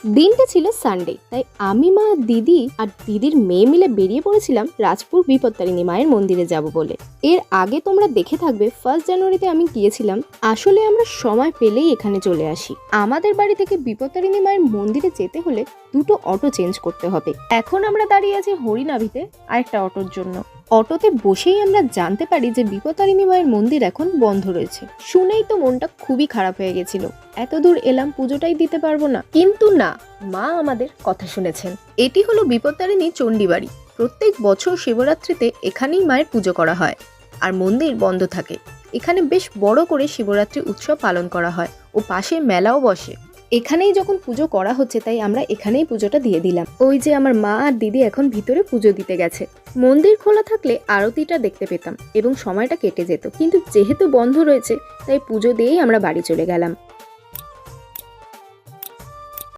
দিনটা ছিল সানডে, তাই আমি, মা, দিদি আর দিদির মেয়ে মিলে বেরিয়ে পড়েছিলাম রাজপুর বিপত্তারিণী মায়ের মন্দিরে যাব বলে। এর আগে তোমরা দেখে থাকবে 1 জানুয়ারিতে আমি গিয়েছিলাম। আসলে আমরা সময় পেলেই এখানে চলে আসি। আমাদের বাড়ি থেকে বিপত্তারিণী মায়ের মন্দিরে যেতে হলে 2টো অটো চেঞ্জ করতে হবে। এখন আমরা দাঁড়িয়ে আছি হরিনাভিতে আরেকটা অটোর জন্য। অটোতে বসেই আমরা জানতে পারি যে বিপত্তারিণী মায়ের মন্দির এখন বন্ধ রয়েছে। শুনেই তো মনটা খুবই খারাপ হয়ে গেছিল। এত দূর এলাম, পুজোটাই দিতে পারবো না। কিন্তু না, মা আমাদের কথা শুনেছেন। এটি হলো বিপত্তারিণী চণ্ডীবাড়ি। প্রত্যেক বছর শিবরাত্রিতে এখানেই মায়ের পুজো করা হয় আর মন্দির বন্ধ থাকে। এখানে বেশ বড় করে শিবরাত্রি উৎসব পালন করা হয় ও পাশে মেলাও বসে। এখানেই যখন পুজো করা হচ্ছে তাই আমরা এখানেই পুজোটা দিয়ে দিলাম। ওই যে আমার মা আর দিদি এখন ভিতরে পুজো দিতে গেছে। মন্দির খোলা থাকলে আরতিটা দেখতে পেতাম এবং সময়টা কেটে যেত, কিন্তু যেহেতু বন্ধ রয়েছে তাই পুজো দিয়েই আমরা বাড়ি চলে গেলাম।